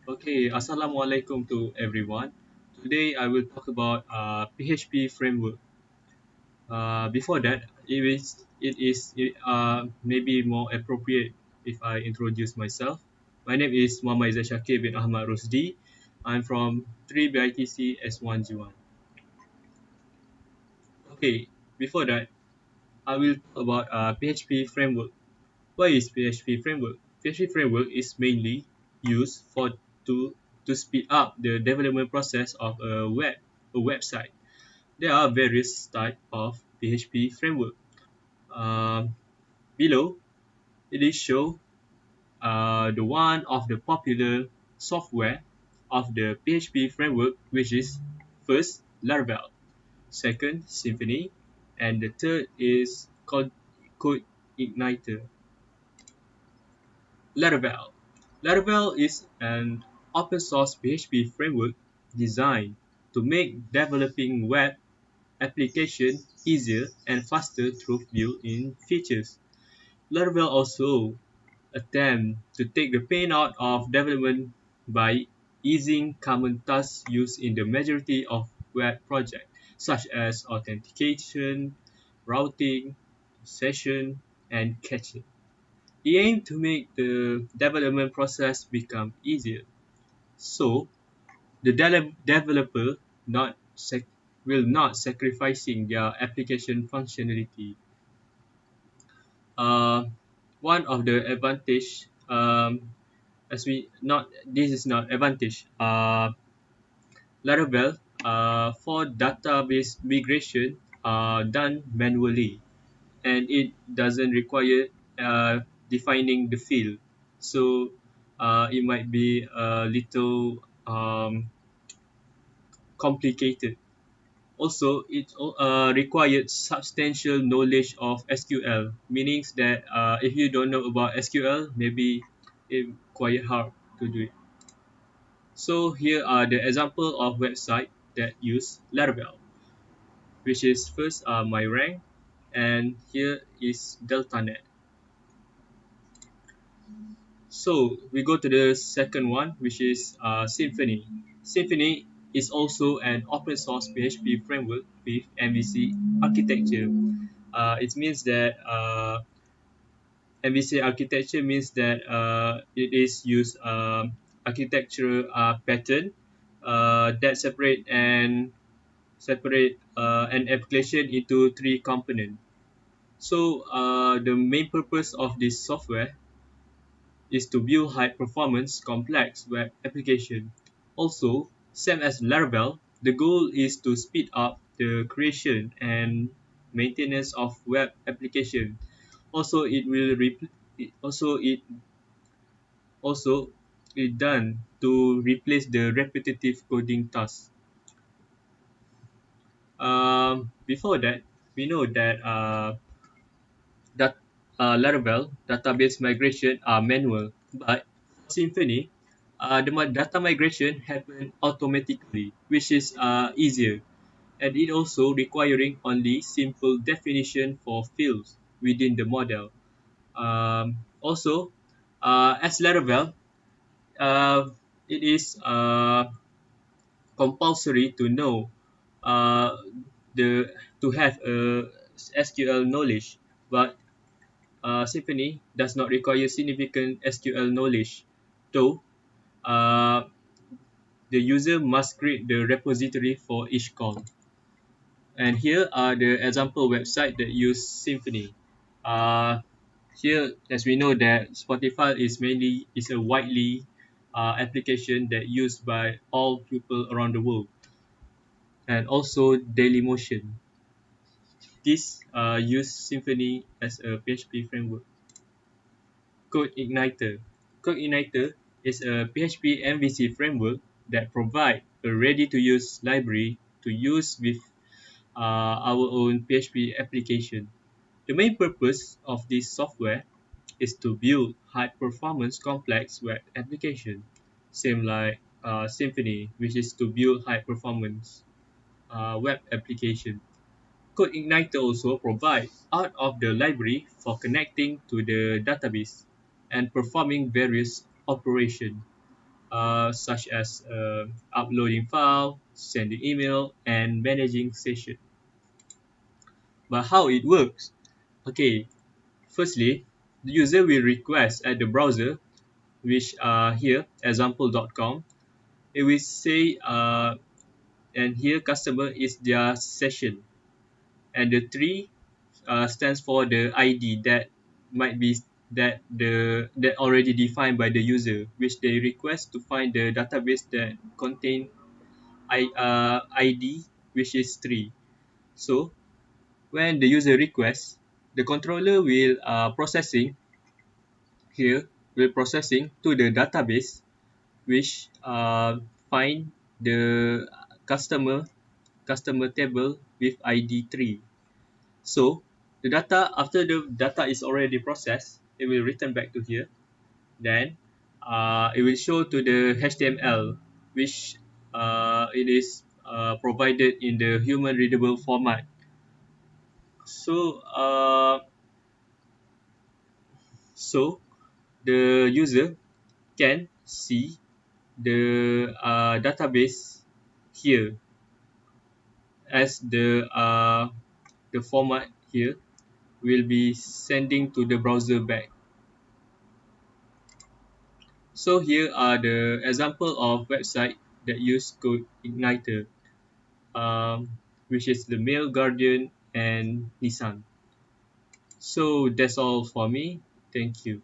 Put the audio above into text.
Okay, Assalamualaikum to everyone. Today I will talk about PHP framework. Before that, it is maybe more appropriate if I introduce myself. My name is Muhammad Izzat Shakir bin Ahmad Rosdi. I'm from 3BITC S1G1. Okay, before that, I will talk about PHP framework. What is PHP framework? PHP framework is mainly used to to speed up the development process of a website. There are various types of PHP framework. Um, Below, it is show the one of the popular software of the PHP framework, which is first Laravel, second Symfony, and the third is called Code Igniter. Laravel. Laravel is an open source PHP framework designed to make developing web application easier and faster through built-in features. Laravel also attempts to take the pain out of development by easing common tasks used in the majority of web projects, such as authentication, routing, session, and caching. It aims to make the development process become easier, so the developer not sac- will not sacrificing their application functionality. Uh, One of the advantage, as we not this is not advantage. Laravel for database migration done manually, and it doesn't require defining the field. So it might be a little complicated. Also, it required substantial knowledge of SQL, meaning that if you don't know about SQL, maybe it's quite hard to do it. So here are the example of website that use Laravel, which is first my rank, and here is DeltaNet. So we go to the second one, which is Symfony. Symfony is also an open source PHP framework with MVC architecture. It means that MVC architecture means that it is use architecture pattern that separate an application into three components. So the main purpose of this software is to build high-performance, complex web application. Also, same as Laravel, the goal is to speed up the creation and maintenance of web application. Also, it will it also it also it done to replace the repetitive coding tasks. Before that, we know that that Laravel database migration are manual, but Symfony, data migration happen automatically, which is easier, and it also requiring only simple definition for fields within the model. Also, as Laravel, uh, it is compulsory to know uh, the to have a SQL knowledge, but Symfony does not require significant SQL knowledge, though uh, the user must create the repository for each call. And here are the example website that use Symfony. Uh, Here, as we know that Spotify is a widely application that used by all people around the world, and also Dailymotion. This use Symfony as a PHP framework. Code Igniter. Code Igniter is a PHP MVC framework that provides a ready-to-use library to use with our own PHP application. The main purpose of this software is to build high-performance complex web application, same like Symfony, which is to build high-performance web application. Code Igniter also provides out of the library for connecting to the database and performing various operations. such as uploading file, sending email, and managing session. But how it works? Okay, firstly, the user will request at the browser, which here example.com. It will say, and here customer is their session, and the three stands for the ID that might be that already defined by the user, which they request to find the database that contain ID, which is 3. So when the user requests, the controller will processing to the database, which find the customer table with ID 3. So the data, after the data is already processed, it will return back to here. Then it will show to the HTML, which it is provided in the human readable format. So so the user can see the database here as the format here will be sending to the browser back. So here are the example of website that use code igniter, which is the Mail, Guardian, and Nissan. So that's all for me. Thank you.